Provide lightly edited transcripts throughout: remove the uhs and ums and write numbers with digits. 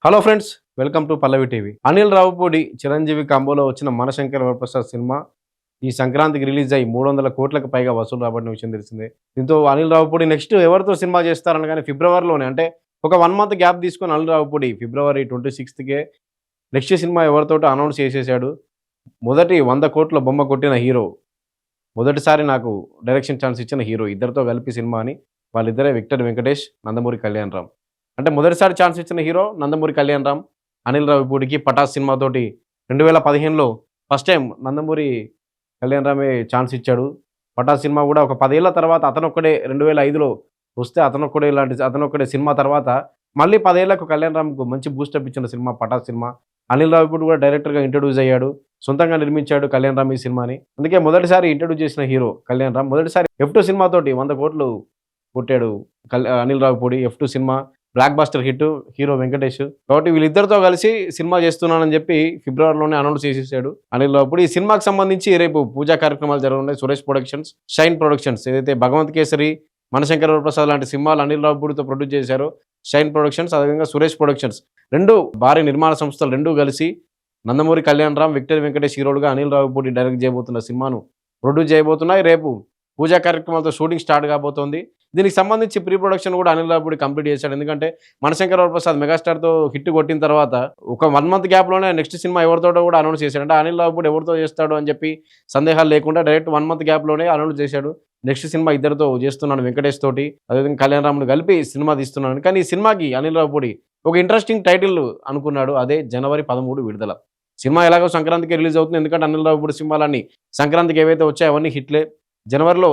Hello friends, welcome to Pallavi TV. Anil Ravipudi Chiranjeevi కాంబోలో వచ్చిన Manashankar Varaprasad cinema ఈ సంక్రాంతికి రిలీజ్ అయ్యి 300 కోట్లకు పైగా వసూలు రాబడిన విషయం తెలిసిందే. దీంతో అనిల్ రావుపూడి నెక్స్ట్ ఎవరితో సినిమా చేస్తారనగానే ఫిబ్రవరిలోనే, అంటే ఒక 1 మంత్ గ్యాప్ తీసుకొని అనిల్ రావుపూడి ఫిబ్రవరి 26కే నెక్స్ట్ సినిమా ఎవరితోటో అనౌన్స్ చేసేసాడు. మొదటి 100 కోట్ల బొమ్మ కొట్టిన హీరో, మొదటిసారి నాకు డైరెక్షన్ ఛాన్స్ ఇచ్చిన హీరో, ఇద్దరితో కలిపి సినిమా అని. వాళ్ళిద్దరే విక్టర్ వెంకటేష్, నందమూరి కళ్యాణ్ రామ్. అంటే మొదటిసారి ఛాన్స్ ఇచ్చిన హీరో నందమూరి కళ్యాణ్ రామ్. అనిల్ రావిపూడికి 'పటాస్' సినిమాతోటి 2015లో ఫస్ట్ టైం నందమూరి కళ్యాణ్ రామే ఛాన్స్ ఇచ్చాడు. 'పటాస్' సినిమా కూడా ఒక 10 ఏళ్ల తర్వాత అతనొక్కడే 2005లో వస్తే అతనొక్కడే సినిమా తర్వాత మళ్ళీ 10 ఏళ్లకు కళ్యాణ్ రామ్‌కు మంచి బూస్టప్ ఇచ్చిన సినిమా 'పటాస్' సినిమా. అనిల్ రావిపూడి కూడా డైరెక్టర్‌గా ఇంట్రొడ్యూస్ అయ్యాడు. సొంతంగా నిర్మించాడు కళ్యాణ్ రామ్ ఈ సినిమాని. అందుకే మొదటిసారి ఇంట్రొడ్యూస్ చేసిన హీరో కళ్యాణ్ రామ్. మొదటిసారి 'ఎఫ్2' సినిమాతోటి 100 కోట్లు కొట్టాడు Anil Ravipudi. 'F2' cinema block buster hit, hero Venkatesh. కాబట్టి వీళ్ళిద్దరితో కలిసి సినిమా చేస్తున్నానని చెప్పి ఫిబ్రవరిలోనే అనౌన్స్ చేసేసాడు అనిల్ రావిపూడి. ఈ సినిమాకి సంబంధించి రేపు పూజా కార్యక్రమాలు జరగనున్నాయి. సురేష్ ప్రొడక్షన్స్, షైన్ ప్రొడక్షన్స్, ఏదైతే భగవంత్ కేసరి, మనశంకర వరప్రసాద్ లాంటి సినిమాలు అనిల్ రావిపూడితో ప్రొడ్యూస్ చేశారో షైన్ ప్రొడక్షన్స్, అదేవిధంగా సురేష్ ప్రొడక్షన్స్, రెండు భారీ నిర్మాణ సంస్థలు రెండూ కలిసి నందమూరి కళ్యాణ్ రామ్, విక్టర్ వెంకటేష్ హీరోలుగా అనిల్ రావిపూడి డైరెక్ట్ చేయబోతున్న సినిమాను ప్రొడ్యూస్ చేయబోతున్నాయి. రేపు పూజా కార్యక్రమాలతో షూటింగ్ స్టార్ట్ కాబోతోంది. దీనికి సంబంధించి ప్రీ ప్రొడక్షన్ కూడా అనిల్ రావిపూడి కంప్లీట్ చేశాడు. ఎందుకంటే మనశంకర వరప్రసాద్ మెగాస్టార్‌తో హిట్ కొట్టిన తర్వాత ఒక 1 మంత్ గ్యాప్‌లోనే నెక్స్ట్ సినిమా ఎవరితోటో కూడా అనౌన్స్ చేశాడు. అంటే అనిల్ రావిపూడి ఎవరితో చేస్తాడు అని చెప్పి సందేహాలు లేకుండా డైరెక్ట్ 1 మంత్ గ్యాప్‌లోనే అనౌన్స్ చేశాడు. నెక్స్ట్ సినిమా ఇద్దరితో చేస్తున్నాను, వెంకటేష్ తోటి, అదేవిధంగా కళ్యాణ్ రామ్‌ని కలిపి సినిమా తీస్తున్నాను. కానీ ఈ సినిమాకి అనిల్ రావిపూడి ఒక ఇంట్రెస్టింగ్ టైటిల్ అనుకున్నాడు. అదే జనవరి 13 విడుదల. సినిమా ఎలాగో సంక్రాంతికి రిలీజ్ అవుతుంది. ఎందుకంటే అనిల్ రావిపూడి సినిమాలన్నీ సంక్రాంతికి ఏవైతే వచ్చాయో అవన్నీ హిట్లే. జనవరిలో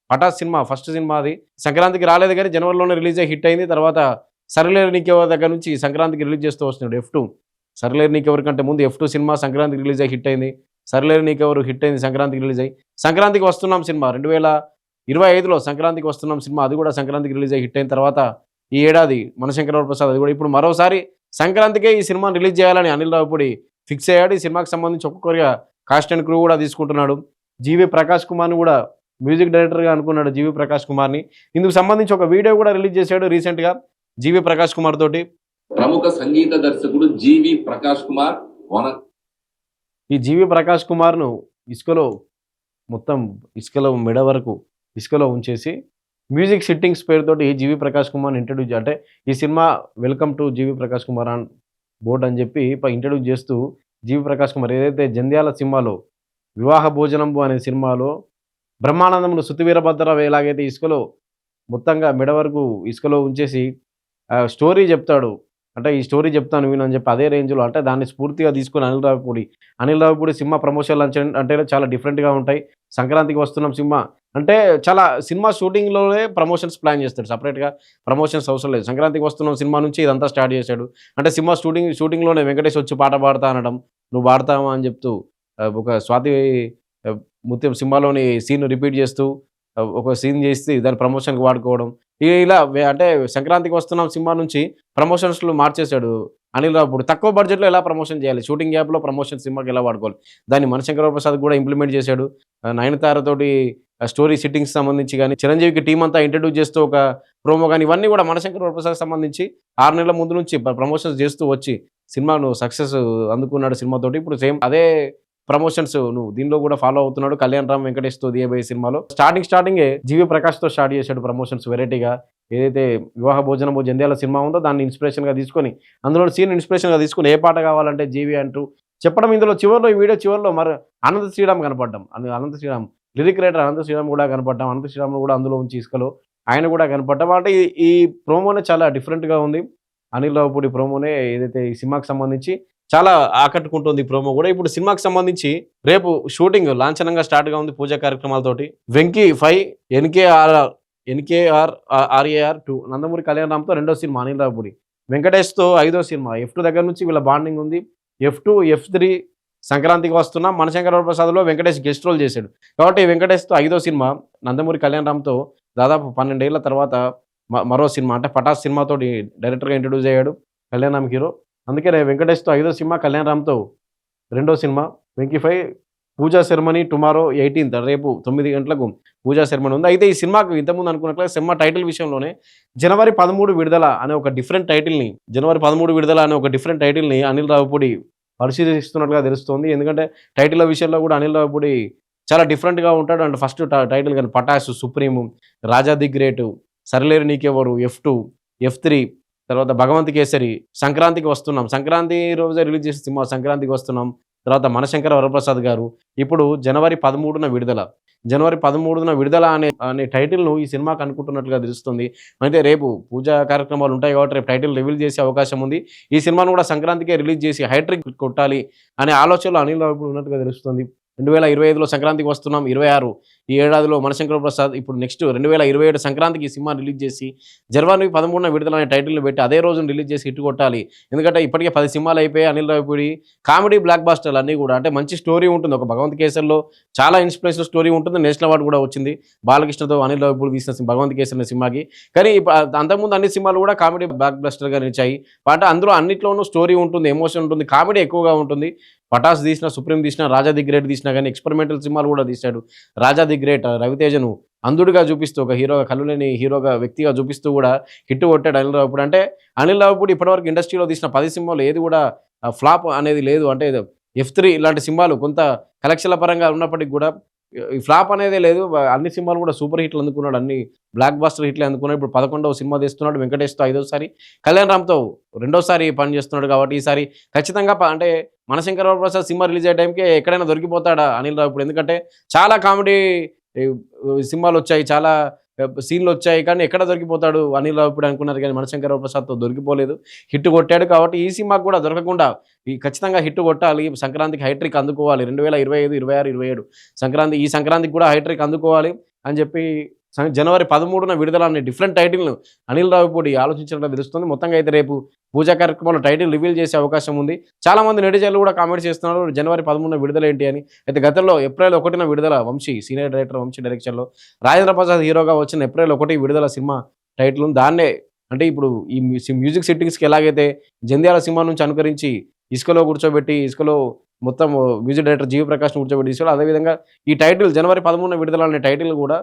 'పటాస్' సినిమా ఫస్ట్ సినిమా అది. సంక్రాంతికి రాలేదు గానీ జనవరిలోనే రిలీజ్ అయ్యి హిట్ అయింది. తర్వాత 'సరిలేరు నీకెవరు' దగ్గర నుంచి సంక్రాంతికి రిలీజ్ చేస్తూ వస్తున్నాడు 'ఎఫ్2'. 'సరిలేరు నీకెవరు' కంటే ముందు 'ఎఫ్2' సినిమా సంక్రాంతికి రిలీజ్ అయ్యి హిట్ అయింది. 'సరిలేరు నీకెవరు' హిట్ అయింది, సంక్రాంతికి రిలీజ్ అయ్యి. 'సంక్రాంతికి వస్తున్నాం' సినిమా 2025లో 'సంక్రాంతికి వస్తున్నాం' సినిమా, అది కూడా సంక్రాంతికి రిలీజ్ అయ్యి హిట్ అయిన తర్వాత ఈ ఏడాది మనశంకర వరప్రసాద్ అది కూడా ఇప్పుడు మరోసారి సంక్రాంతికే ఈ సినిమాని రిలీజ్ చేయాలని అనిల్ రావిపూడి ఫిక్స్ అయ్యాడు. ఈ సినిమాకి సంబంధించి ఒక్కొక్కరిగా కాస్ట్ అండ్ క్రూ కూడా తీసుకుంటున్నాడు. జీవి ప్రకాష్ కుమార్‌ని కూడా మ్యూజిక్ డైరెక్టర్‌గా అనుకున్నాడు జీవి ప్రకాష్ కుమార్‌ని. ఇందుకు సంబంధించి ఒక వీడియో కూడా రిలీజ్ చేశాడు రీసెంట్‌గా జీవి ప్రకాష్ కుమార్ తోటి. ప్రముఖ సంగీత దర్శకుడు జీవి ప్రకాష్ కుమార్ ఈ జీవి ప్రకాష్ కుమార్‌ను మొత్తం ఇసుకలో మెడ వరకు ఇసుకలో ఉంచేసి మ్యూజిక్ సిట్టింగ్స్ పేరుతోటి జీవి ప్రకాష్ కుమార్‌ని ఇంట్రొడ్యూస్, అంటే ఈ cinema welcome to GV Prakash Kumar on board అని చెప్పి ఇంట్రొడ్యూస్ చేస్తూ జీవి ప్రకాష్ కుమార్ ఏదైతే జంధ్యాల సినిమాలో 'వివాహ భోజనంబు' అనే సినిమాలో బ్రహ్మానందమును శృతి వీరభద్రరావు ఎలాగైతే ఇసుకలో మొత్తంగా మెడ వరకు ఇసుకలో ఉంచేసి స్టోరీ చెప్తాడు. అంటే ఈ స్టోరీ చెప్తాను విను అని చెప్పి అదే రేంజ్‌లో, అంటే దాన్ని స్ఫూర్తిగా తీసుకొని అనిల్ రావిపూడి సినిమా ప్రమోషన్లు అంటేనే చాలా డిఫరెంట్‌గా ఉంటాయి. సంక్రాంతికి వస్తున్నాం సినిమా అంటే చాలా సినిమా షూటింగ్‌లోనే ప్రమోషన్స్ ప్లాన్ చేస్తాడు. సెపరేట్‌గా ప్రమోషన్స్ అవసరం లేదు. సంక్రాంతికి వస్తున్నాం సినిమా నుంచి ఇదంతా స్టార్ట్ చేశాడు. అంటే సినిమా షూటింగ్‌లోనే వెంకటేష్ వచ్చి పాట పాడతా అనడం, నువ్వు పాడతావా అని చెప్తూ ఒక స్వాతి ముత్యం సినిమాలోని సీన్ రిపీట్ చేస్తూ ఒక సీన్ చేసి దాన్ని ప్రమోషన్‌కి వాడుకోవడం. ఇలా అంటే సంక్రాంతికి వస్తున్నాం సినిమా నుంచి ప్రమోషన్స్‌లో మార్చేశాడు అనిల్ రావిపూడి. తక్కువ బడ్జెట్‌లో ఎలా ప్రమోషన్ చేయాలి, షూటింగ్ గ్యాప్‌లో ప్రమోషన్ సినిమాకి ఎలా వాడుకోవాలి, దాన్ని మనశంకర ప్రసాద్ కూడా ఇంప్లిమెంట్ చేశాడు. నయనతార తోటి స్టోరీ సిట్టింగ్స్ సంబంధించి గానీ, చిరంజీవికి టీమ్ అంతా ఇంట్రొడ్యూస్ చేస్తూ ఒక ప్రోమో గానీ, ఇవన్నీ కూడా మనశంకర ప్రసాద్‌కి సంబంధించి 6 నెలల ముందు నుంచి ప్రమోషన్స్ చేస్తూ వచ్చి సినిమాను సక్సెస్ అందుకున్నాడు సినిమాతోటి. ఇప్పుడు సేమ్ అదే ప్రమోషన్స్ నువ్వు దీనిలో కూడా ఫాలో అవుతున్నాడు కళ్యాణ్ రామ్, వెంకటేష్‌తో తీయబోయే సినిమాలో. స్టార్టింగే జీవి ప్రకాష్‌తో స్టార్ట్ చేశాడు ప్రమోషన్స్ వెరైటీగా. ఏదైతే 'వివాహ భోజనము' జంధ్యాల సినిమా ఉందో దాన్ని ఇన్స్పిరేషన్‌గా తీసుకొని, అందులో సీన్ ఇన్స్పిరేషన్‌గా తీసుకొని ఏ పాట కావాలంటే జీవి అంటూ చెప్పడం. ఇందులో ఈ వీడియో చివరిలో మరి అనంత శ్రీరామ్ కనపడ్డం. అనంత శ్రీరామ్ లిరిక్ రైటర్ అనంత శ్రీరామ్ కూడా కనపడ్డం. అనంత శ్రీరామ్‌ను కూడా అందులో ఉంచి ఇసుకలో ఆయన కూడా కనపడ్డం. అంటే ఈ ప్రోమోనే చాలా డిఫరెంట్‌గా ఉంది. అనిల్ రావిపూడి ప్రోమోనే ఏదైతే ఈ సినిమాకి సంబంధించి చాలా ఆకట్టుకుంటుంది ఈ ప్రోమో కూడా. ఇప్పుడు సినిమాకి సంబంధించి రేపు షూటింగ్ లాంఛనంగా స్టార్ట్‌గా ఉంది పూజా కార్యక్రమాలతోటి. 'వెంకీ 5', 'ఎన్కేఆర్ 2' నందమూరి కళ్యాణ్ రామ్‌తో రెండో సినిమా అనిల్ రావిపూడి. వెంకటేష్‌తో 5దో సినిమా. 'ఎఫ్2' దగ్గర నుంచి వీళ్ళ బాండింగ్ ఉంది. 'ఎఫ్2', 'ఎఫ్3' సంక్రాంతికి వస్తున్నాం. మనశంకర వరప్రసాద్‌లో వెంకటేష్ గెస్ట్ రోల్ చేశాడు. కాబట్టి వెంకటేష్‌తో 5దో సినిమా, నందమూరి కళ్యాణ్ రామ్‌తో దాదాపు 12 ఏళ్ల తర్వాత మరో సినిమా, అంటే 'పటాస్' సినిమాతోటి డైరెక్టర్‌గా ఇంట్రొడ్యూస్ అయ్యాడు కళ్యాణ్ రామ్ హీరో. అందుకే వెంకటేష్‌తో 5దో సినిమా, కళ్యాణ్ రామ్‌తో రెండో సినిమా 'వెంకీ 5', పూజా సెరమనీ టుమారో 18th రేపు 9 గంటలకు పూజా సెరమనీ ఉంది. అయితే ఈ సినిమాకు ఇంతకుముందు అనుకున్నట్లే సినిమా టైటిల్ విషయంలోనే జనవరి 13 విడుదల అనే ఒక డిఫరెంట్ టైటిల్‌ని అనిల్ రావిపూడి పరిశీలిస్తున్నట్లుగా తెలుస్తోంది. ఎందుకంటే టైటిల్ల విషయంలో కూడా అనిల్ రావిపూడి చాలా డిఫరెంట్‌గా ఉంటాడు. అండ్ ఫస్ట్ టైటిల్ గాని 'Pataas', 'Supreme', 'Raja the great', 'Sarileru Neekevvaru', 'F2', 'F3' తర్వాత 'భగవంత్ కేసరి', 'సంక్రాంతికి వస్తున్నాం'. సంక్రాంతి రోజే రిలీజ్ చేసిన సినిమా 'సంక్రాంతికి వస్తున్నాం'. తర్వాత 'మనశంకర వరప్రసాద్' గారు. ఇప్పుడు జనవరి 13న విడుదల. జనవరి 13న విడుదల అనే టైటిల్‌ను ఈ సినిమాకి అనుకుంటున్నట్లుగా తెలుస్తుంది. అంటే రేపు పూజా కార్యక్రమాలు ఉంటాయి కాబట్టి రేపు టైటిల్ రివీల్ చేసే అవకాశం ఉంది. ఈ సినిమాను కూడా సంక్రాంతికే రిలీజ్ చేసి హైట్రిక్ కొట్టాలి అనే ఆలోచనలో అనిల్ రావిపూడి ఉన్నట్టుగా తెలుస్తుంది. 2025లో సంక్రాంతికి వస్తున్నాం. 26 ఈ ఏడాదిలో 'మనశంకర ప్రసాద్'. ఇప్పుడు నెక్స్ట్ 2027 సంక్రాంతికి ఈ సినిమా రిలీజ్ చేసి జనవరి 13న విడుదల అనే టైటిల్‌ని పెట్టి అదే రోజున రిలీజ్ చేసి హిట్ కొట్టాలి. ఎందుకంటే ఇప్పటికే 10 సినిమాలు అయిపోయాయి అనిల్ రావిపూడి. కామెడీ బ్లాక్ బస్టర్‌లు అన్నీ కూడా అంటే మంచి స్టోరీ ఉంటుంది. ఒక 'భగవంత్ కేసరి'లో చాలా ఇన్స్పిరేషనల్ స్టోరీ ఉంటుంది. నేషనల్ అవార్డ్ కూడా వచ్చింది. బాలకృష్ణతో అనిల్ రావిపూడి తీసిన 'భగవంత్ కేసరి' అనే సినిమాకి. కానీ అంతకుముందు అన్ని సినిమాలు కూడా కామెడీ బ్లాక్ బస్టర్‌గా నిలిచాయి. అంటే అందులో అన్నిట్లోనూ స్టోరీ ఉంటుంది, ఎమోషన్ ఉంటుంది, కామెడీ ఎక్కువగా ఉంటుంది. 'పటాస్' తీసినా, 'సుప్రీం' తీసినా, 'రాజా ది గ్రేట్' తీసినా కానీ ఎక్స్పెరిమెంటల్ సినిమాలు కూడా తీశాడు. 'రాజా ది గ్రేట్' రవితేజను అంధుడిగా చూపిస్తూ ఒక హీరోగా కళ్ళులేని హీరోగా వ్యక్తిగా చూపిస్తూ కూడా హిట్ కొట్టాడు అనిల్ రావిపూడి. అంటే అనిల్ రావిపూడి ఇప్పటివరకు ఇండస్ట్రీలో తీసిన 10 సినిమాలు ఏది కూడా ఫ్లాప్ అనేది లేదు. అంటే 'F3' ఇలాంటి సినిమాలు కొంత కలెక్షన్ల పరంగా ఉన్నప్పటికి కూడా ఈ ఫ్లాప్ అనేదే లేదు. అన్ని సినిమాలు కూడా సూపర్ హిట్లు అందుకున్నాడు. అన్ని బ్లాక్ బస్టర్ హిట్లే అందుకున్నాడు. ఇప్పుడు 11వ సినిమా తీస్తున్నాడు. వెంకటేష్‌తో 5వసారి, కళ్యాణ్ రామ్‌తో 2వసారి పని చేస్తున్నాడు కాబట్టి ఈసారి ఖచ్చితంగా అంటే 'మనశంకర వరప్రసాద్' సినిమా రిలీజ్ అయ్యే టైంకి ఎక్కడైనా దొరికిపోతాడా అనిల్ రావిపూడి? ఎందుకంటే చాలా కామెడీ సినిమాలొచ్చాయి. చాలా సీన్‌లొచ్చాయి. కానీ ఎక్కడ దొరికిపోతాడు అనిల్ రావిపూడి అనుకున్నారు కానీ 'మనశంకర వరప్రసాద్'తో దొరికిపోలేదు. హిట్ కొట్టాడు కాబట్టి ఈ సినిమాకు కూడా దొరకకుండా ఖచ్చితంగా హిట్ కొట్టాలి. సంక్రాంతికి హైట్రిక్ అందుకోవాలి. 2025, 26, 27 ఈ సంక్రాంతికి కూడా హైట్రిక్ అందుకోవాలి అని చెప్పి జనవరి 13న విడుదల అనే డిఫరెంట్ టైటిల్‌ను అనిల్ రావిపూడి ఆలోచించినట్టు తెలుస్తుంది. మొత్తంగా అయితే రేపు పూజా కార్యక్రమంలో టైటిల్ రివీల్ చేసే అవకాశం ఉంది. చాలామంది నెటిజన్లు కూడా కామెంట్స్ చేస్తున్నారు జనవరి 13న విడుదల ఏంటి అని. అయితే గతంలో ఏప్రిల్ 1న విడుదల సీనియర్ డైరెక్టర్ వంశీ డైరెక్షన్‌లో రాజేంద్ర ప్రసాద్ హీరోగా వచ్చిన ఏప్రిల్ 1 విడుదల సినిమా టైటిల్ దాన్నే అంటే ఇప్పుడు ఈ మ్యూజిక్ సెట్టింగ్స్‌కి ఎలాగైతే జంధ్యాల సినిమా నుంచి అనుకరించి ఇసుకలో కూర్చోబెట్టి ఇసుకలో మొత్తం మ్యూజిక్ డైరెక్టర్ జీవి ప్రకాష్‌ని కూర్చోబెట్టి ఇసుకలో అదేవిధంగా ఈ టైటిల్ జనవరి 13న విడుదల అనే టైటిల్ కూడా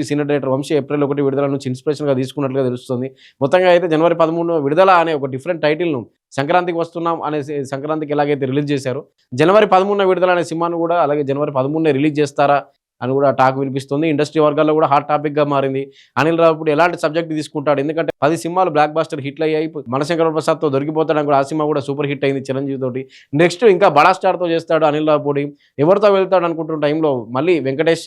సీనియర్ డైరెక్టర్ ఏప్రిల్ 1 విడుదల నుంచి ఇన్స్పిరేషన్‌గా తీసుకున్నట్లుగా తెలుస్తుంది. మొత్తంగా అయితే జనవరి 13 విడుదల అనే ఒక డిఫరెంట్ టైటిల్‌ను సంక్రాంతికి వస్తున్నాం అనేసి సంక్రాంతికి ఎలాగైతే రిలీజ్ చేశారో జనవరి 13న విడుదల అనే సినిమాను కూడా అలాగే జనవరి 13నే రిలీజ్ చేస్తారా అని కూడా టాక్ వినిపిస్తుంది. ఇండస్ట్రీ వర్గాల్లో కూడా హాట్ టాపిక్‌గా మారింది. అనిల్ రావిపూడి ఎలాంటి సబ్జెక్ట్ తీసుకుంటాడు? ఎందుకంటే 10 సినిమాలు బ్లాక్ బస్టర్ హిట్లు అయ్యాయి. 'మనశంకర ప్రసాద్'తో దొరికిపోతాడని కూడా ఆ సినిమా కూడా సూపర్ హిట్ అయింది చిరంజీవి తోటి. నెక్స్ట్ ఇంకా బడా స్టార్‌తో చేస్తాడు అనిల్ రావిపూడి. ఎవరితో వెళ్తాడు అనుకుంటున్న టైంలో మళ్ళీ వెంకటేష్,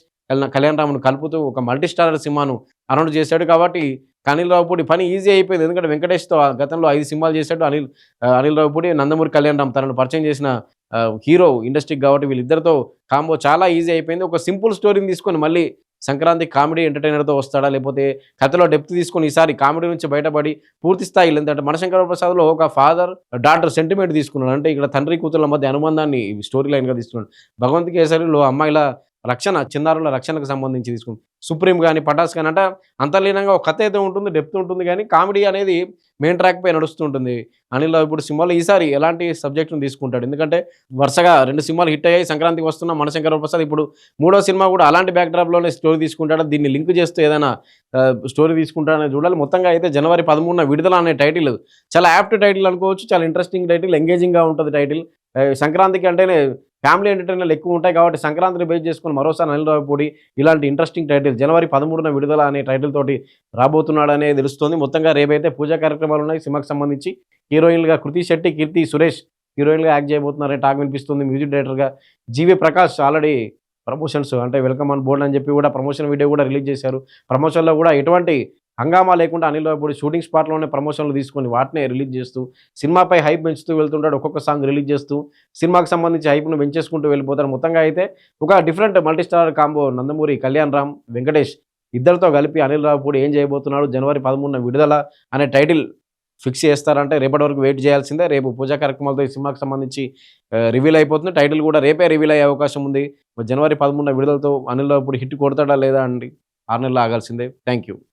కళ్యాణ్ రామ్‌ను కలుపుతూ ఒక మల్టీ స్టారర్ సినిమాను అనౌన్స్ చేశాడు. కాబట్టి అనిల్ రావిపూడి పని ఈజీ అయిపోయింది. ఎందుకంటే వెంకటేష్‌తో గతంలో 5 సినిమాలు చేశాడు అనిల్ రావిపూడి. నందమూరి కళ్యాణ్ రామ్ తనను పరిచయం చేసిన హీరో ఇండస్ట్రీకి కాబట్టి వీళ్ళిద్దరితో కాంబో చాలా ఈజీ అయిపోయింది. ఒక సింపుల్ స్టోరీని తీసుకొని మళ్ళీ సంక్రాంతి కామెడీ ఎంటర్‌టైనర్‌తో వస్తాడా? లేకపోతే కథలో డెప్త్ తీసుకొని ఈసారి కామెడీ నుంచి బయటపడి పూర్తి స్థాయిలో ఎందుకంటే 'మనశంకర ప్రసాద్'లో ఒక ఫాదర్ డాటర్ సెంటిమెంట్ తీసుకున్నాడు. అంటే ఇక్కడ తండ్రి కూతుర్ల మధ్య అనుబంధాన్ని స్టోరీ లైన్‌గా తీసుకున్నాడు. 'భగవంత్ కేసరి'లో అమ్మాయిల రక్షణ, చిన్నారుల రక్షణకు సంబంధించి తీసుకుంది. 'సుప్రీం' గాని, 'పటాస్' గాని అంటే అంతర్లీనంగా ఒక కథ అయితే ఉంటుంది, డెప్త్ ఉంటుంది కానీ కామెడీ అనేది మెయిన్ ట్రాక్ పై నడుస్తూ ఉంటుంది. అనిల్ రావిపూడి సినిమాలో ఈసారి ఎలాంటి సబ్జెక్ట్‌ని తీసుకుంటాడు? ఎందుకంటే వరుసగా 2 సినిమాలు హిట్ అయ్యాయి. సంక్రాంతికి వస్తున్న 'మనశంకర ప్రసాద్' ఇప్పుడు 3వ సినిమా కూడా అలాంటి బ్యాక్ డ్రాప్‌లోనే స్టోరీ తీసుకుంటాడా? దీన్ని లింక్ చేస్తూ ఏదైనా స్టోరీ తీసుకుంటాడని చూడాలి. మొత్తంగా అయితే జనవరి 13న విడుదల అనే టైటిల్ చాలా యాప్ట్ టైటిల్ అనుకోవచ్చు. చాలా ఇంట్రెస్టింగ్ టైటిల్, ఎంగేజింగ్‌గా ఉంటుంది టైటిల్. సంక్రాంతికి అంటేనే ఫ్యామిలీ ఎంటర్‌టైనర్‌లు ఎక్కువ ఉంటాయి కాబట్టి సంక్రాంతిని బేస్ చేసుకొని మరోసారి అనిల్ రావిపూడి ఇలాంటి ఇంట్రెస్టింగ్ టైటిల్ జనవరి 13న విడుదల అనే టైటిల్ తోటి రాబోతున్నాడనే తెలుస్తోంది. మొత్తంగా రేపైతే పూజా కార్యక్రమాలు ఉన్నాయి సినిమాకి సంబంధించి. హీరోయిన్‌లుగా కృతి శెట్టి, కీర్తి సురేష్ హీరోయిన్‌గా యాక్ట్ చేయబోతున్నారని టాక్ వినిపిస్తుంది. మ్యూజిక్ డైరెక్టర్‌గా జీవి ప్రకాష్ ఆల్రెడీ ప్రమోషన్స్ అంటే వెల్కమ్ ఆన్ బోర్డ్ అని చెప్పి కూడా ప్రమోషన్ వీడియో కూడా రిలీజ్ చేశారు. ప్రమోషన్‌లో కూడా ఎటువంటి హంగామా లేకుండా అనిల్ రావిపూడి షూటింగ్ స్పాట్‌లోనే ప్రమోషన్‌లు తీసుకొని వాటినే రిలీజ్ చేస్తూ సినిమాపై హైప్ పెంచుతూ వెళ్తుంటాడు. ఒక్కొక్క సాంగ్ రిలీజ్ చేస్తూ సినిమాకి సంబంధించి హైప్‌ను పెంచేసుకుంటూ వెళ్ళిపోతారు. మొత్తంగా అయితే ఒక different multi starrer combo Nandamuri Kalyan Ram, Venkatesh ఇద్దరితో కలిపి అనిల్ రావిపూడి ఏం చేయబోతున్నాడు? జనవరి 13న విడుదల అనే టైటిల్ ఫిక్స్ చేస్తారంటే రేపటి వరకు వెయిట్ చేయాల్సిందే. రేపు పూజా కార్యక్రమాలతో ఈ సినిమాకి సంబంధించి రివీల్ అయిపోతుంది. టైటిల్ కూడా రేపే రివీల్ అయ్యే అవకాశం ఉంది. జనవరి 13న విడుదలతో అనిల్ రావిపూడి హిట్ కొడతాడా లేదా అండి? 6 నెలలు ఆగాల్సిందే. Thank you.